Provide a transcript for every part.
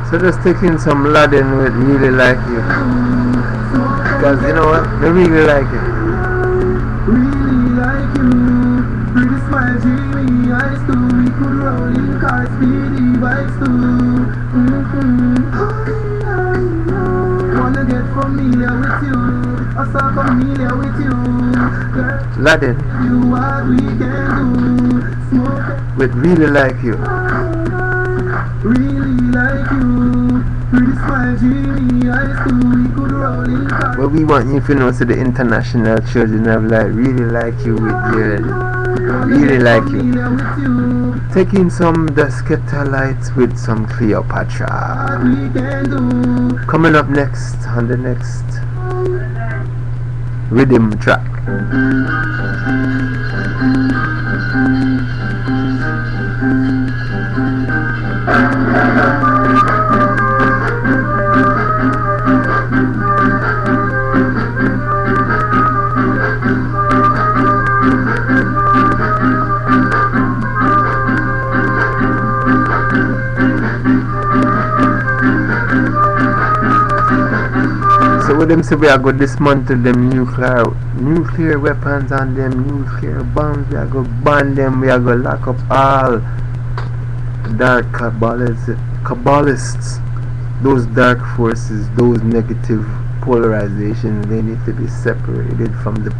So just taking some Latin with really like you. Because you know what? I really like it. Really like you. Pretty smile, dreamy eyes too. We could roll in cars, speedy bikes too. Wanna get familiar with you. I'm so familiar with you. Girl, Latin. you what we can do. Smoke With really like you. really like you. Pretty smile, dreamy eyes too. We could roll in cars. But we want you to know so the international children of light really like you with your really like you. Familiar with you. Taking some Dusketa lights with some Cleopatra. What we can do. Coming up next on the next rhythm track. So with them say we are going to dismantle them nuclear weapons and them nuclear bombs. We are going to ban them. We are going to lock up all dark Kabbalists, those dark forces, those negative polarizations. They need to be separated from the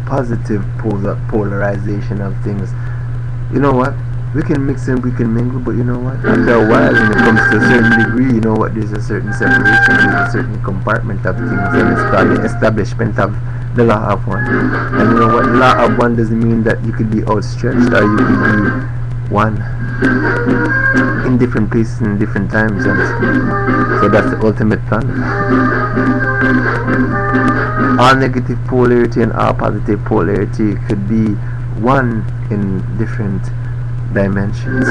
positive polarization of things. You know what? We can mix and we can mingle, but you know what? After a while, when it comes to a certain degree, you know what? There's a certain separation, there's a certain compartment of things, and it's called the establishment of the law of one. And you know what? Law of one doesn't mean that you could be outstretched or you could be one in different places in different time zones. So that's the ultimate plan. All negative polarity and all positive polarity could be one in different dimensions.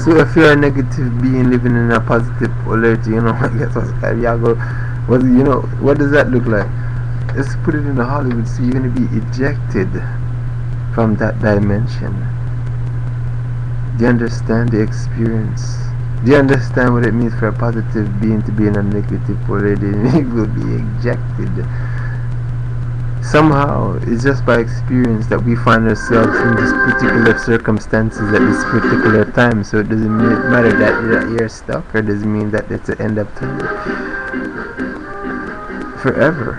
So if you're a negative being living in a positive polarity, you know, I guess what does that look like? Let's put it in the Hollywood. So you're going to be ejected from that dimension. Do you understand the experience? Do you understand what it means for a positive being to be in a negative polarity? It will be ejected. Somehow, it's just by experience that we find ourselves in this particular circumstances at this particular time. So it doesn't matter that you're stuck, or it doesn't mean that it's the end of time. Forever.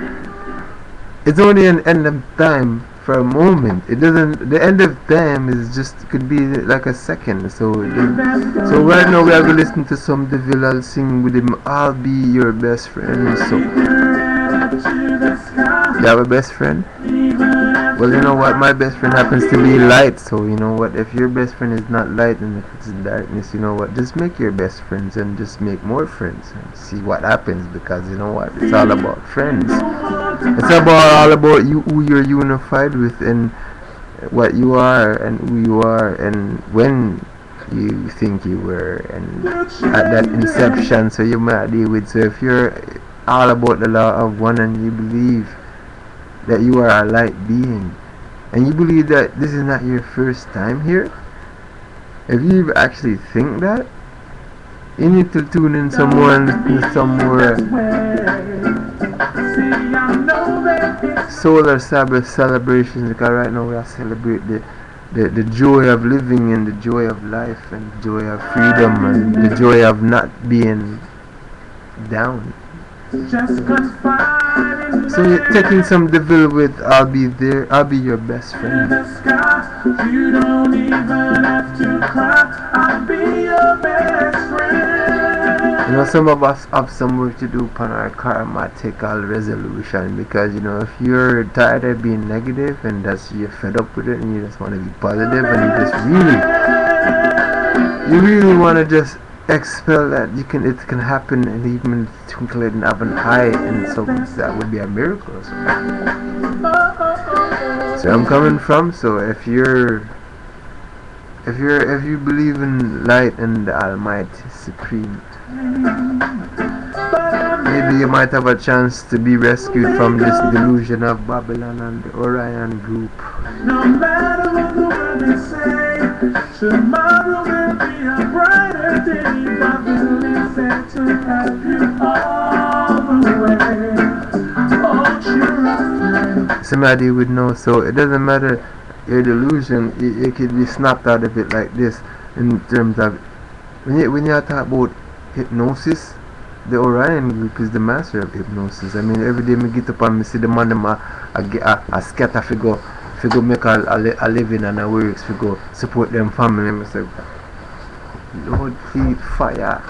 It's only an end of time for a moment. It doesn't. The end of time is just could be like a second. So right now we are going to listen to some Devil. I'll sing with him. I'll be your best friend. So you have a best friend? Well, you know what? My best friend happens to be light. So you know what? If your best friend is not light and if it's darkness, you know what? Just make your best friends and just make more friends and see what happens. Because you know what? It's all about friends. It's all about you, who you're unified with, and what you are, and who you are, and when you think you were, and at that inception. So you might deal with. So if you're all about the law of one and you believe that you are a light being, and you believe that this is not your first time here, if you actually think that, you need to tune in somewhere solar Sabbath celebrations, because right now we are celebrating the joy of living and the joy of life and the joy of freedom and the joy of not being down. So you're taking some Devil with I'll be there, I'll be your best friend. You don't even have to cry. I'll be your best friend. You know, some of us have some work to do upon our karmatical resolution, because you know, if you're tired of being negative and that's you're fed up with it and you just want to be positive and you really want to just expel that, you can, it can happen and even twinkle it and have an eye, and so that would be a miracle. So I'm coming from. So if you believe in light and the Almighty Supreme, maybe you might have a chance to be rescued from this delusion of Babylon and the Orion group. No matter what the world may say, tomorrow will be a brighter day. Babylon is there to help you all the way. Hold your friend. Somebody would know. So it doesn't matter your delusion, it could be snapped out of it like this. In terms of when you talk about hypnosis, the Orion group is the master of hypnosis. I mean, every day me get up and me see the man them a scatter figure make a living and a works figure support them family. And I say, Lord, feed fire.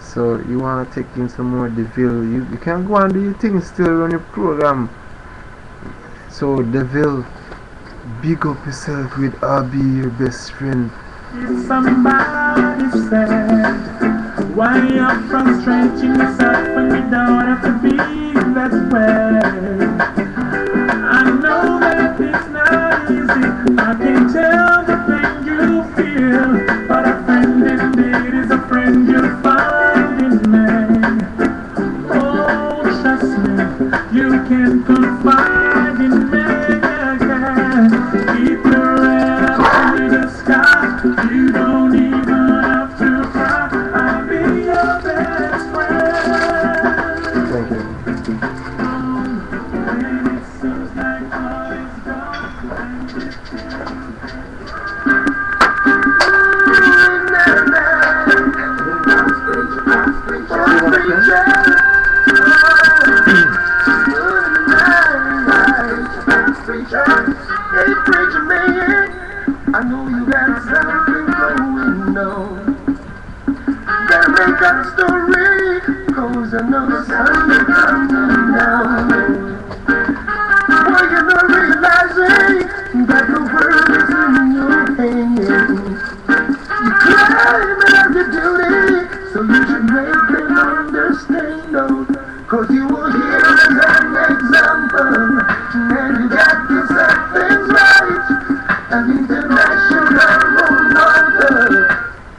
So you wanna take in some more Deville? You can't go and do your thing still run your program. So Deville, big up yourself with I'll be your best friend. If somebody said, why you're frustrating yourself when you don't have to be that way? I know that it's not easy, I can tell the pain you feel, but a friend indeed is a friend you'll find in me. Oh, trust me, you can confide in me. Keep your head up to the sky. You don't even have to cry. I'll be your best friend. Thank you. When it seems like all is gone and Hey, preacher man, I know you got something going on. Gotta make up a story, 'cause I know the sun is coming down. Well, you're not realizing that the world is in your hands. You climb out your duty, so you should make them understand, oh, 'cause you were here as an example, and you got to set things right, an international role model.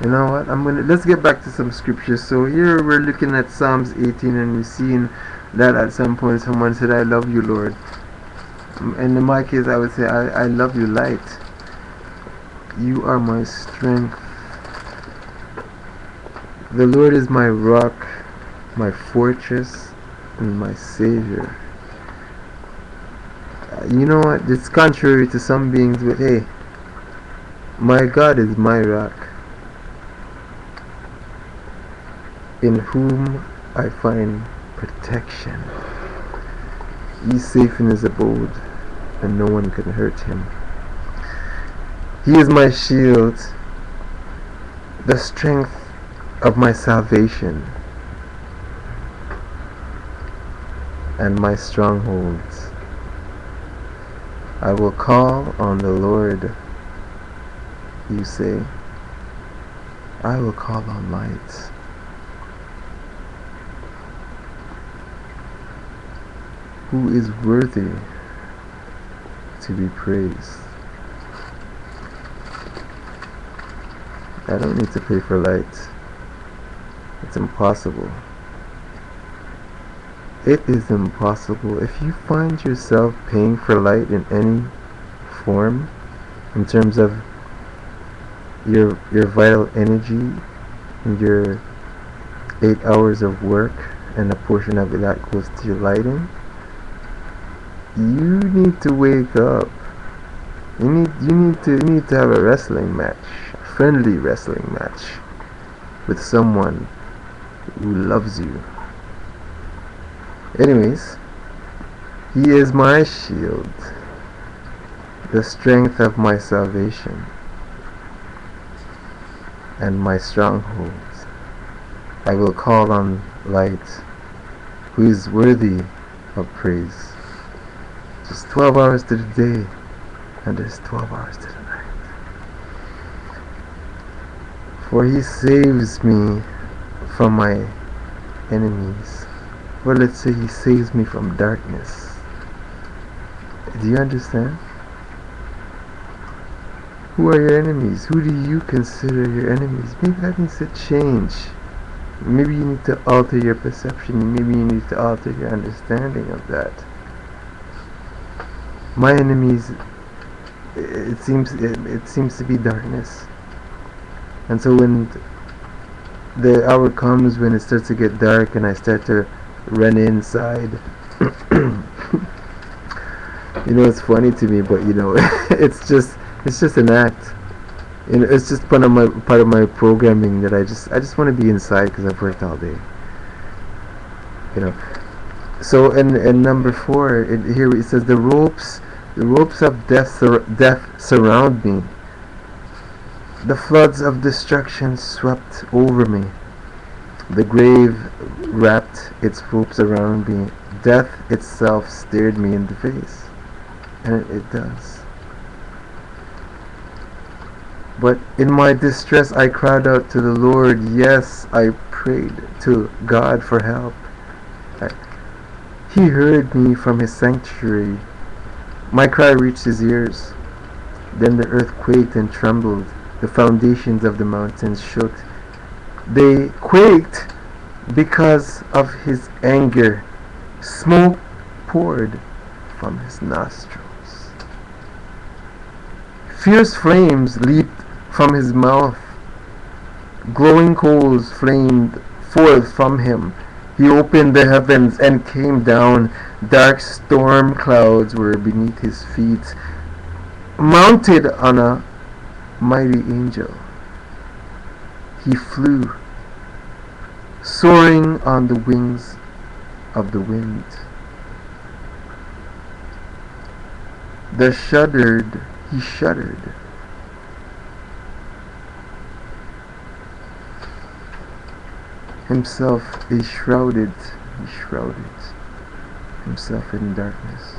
You know what? Let's get back to some scriptures. So here we're looking at Psalms 18, and we're seeing that at some point someone said, "I love you, Lord." And in my case, I would say, "I love you, light. You are my strength. The Lord is my rock, my fortress, and my Savior." You know what? It's contrary to some beings, but hey, my God is my rock, in whom I find protection. He's safe in his abode, and no one can hurt him. He is my shield, the strength of my salvation, and my strongholds. I will call on the Lord, you say. I will call on light. Who is worthy to be praised? I don't need to pay for light. It's impossible. It is impossible. If you find yourself paying for light in any form, in terms of your vital energy and your 8 hours of work, and a portion of it that goes to your lighting, you need to wake up. You need to have a wrestling match, a friendly wrestling match with someone who loves you. Anyways, he is my shield, the strength of my salvation and my strongholds. I will call on light, who is worthy of praise. Just 12 hours to the day, and there's 12 hours to the night. For he saves me from my enemies. Well, let's say he saves me from darkness. Do you understand? Who are your enemies? Who do you consider your enemies? Maybe that needs to change. Maybe you need to alter your perception. Maybe you need to alter your understanding of that. My enemies, it seems to be darkness. And so when the hour comes when it starts to get dark and I start to run inside, it's funny to me, but it's just an act. It's just part of my programming that I just want to be inside because I've worked all day. So in number 4, here it says the ropes of death surround me. The floods of destruction swept over me. The grave wrapped its ropes around me. Death itself stared me in the face, and it does. But in my distress I cried out to the Lord. Yes, I prayed to God for help. He heard me from his sanctuary. My cry reached his ears. Then the earth quaked and trembled. The foundations of the mountains shook. They quaked because of his anger. Smoke poured from his nostrils. Fierce flames leaped from his mouth. Glowing coals flamed forth from him. He opened the heavens and came down. Dark storm clouds were beneath his feet. Mounted on a mighty angel, he flew, soaring on the wings of the wind. He shuddered. He shrouded himself in darkness,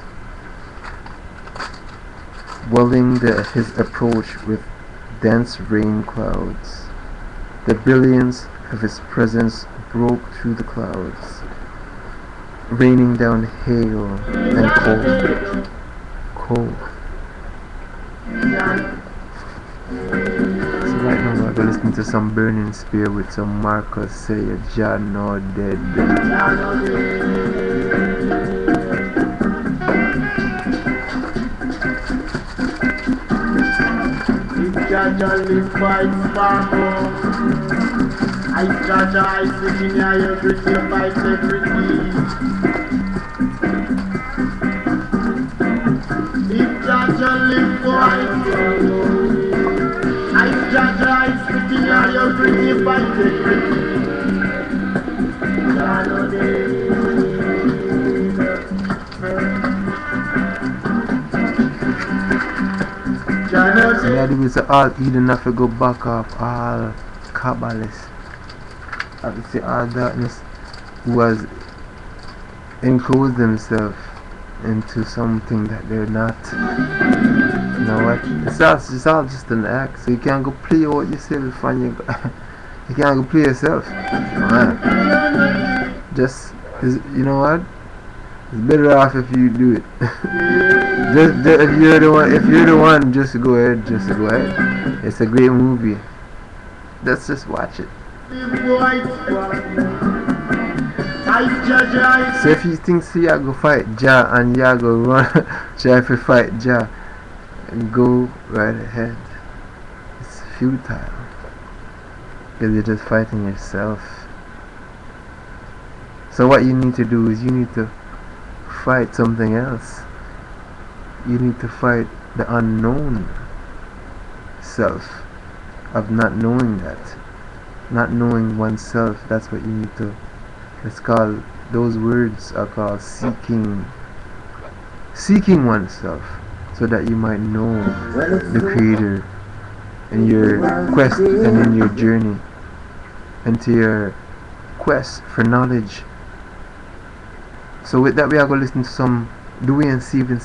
welling his approach with dense rain clouds. The brilliance of his presence broke through the clouds, raining down hail and cold. So right now we're gonna listen to some Burning Spear with some Marcus say Jah no dead. Jaja live fight sparkle. I Jaja I sit in here everything fight everything. If Jaja live fight, I Jaja I sit in here everything fight everything. Yeah, they will say all Eden have to go back off, all Kabbalists. I would say all darkness who has enclosed themselves into something that they're not. You know what? It's all just an act. So you can't go play out yourself and you can't go play yourself. Man. You know what? It's better off if you do it. If you're the one, just go ahead. It's a great movie. Let's just watch it. So if you think you go fight Jah and you go run, try to fight Jah, go right ahead. It's futile because you're just fighting yourself. So what you need to do is you need to fight something else. You need to fight the unknown self of not knowing that, not knowing oneself. That's what you need to. It's called, those words are called seeking oneself. so that you might know the Creator in your quest and in your journey, into your quest for knowledge. So with that, we are going to listen to some Dwayne Stevenson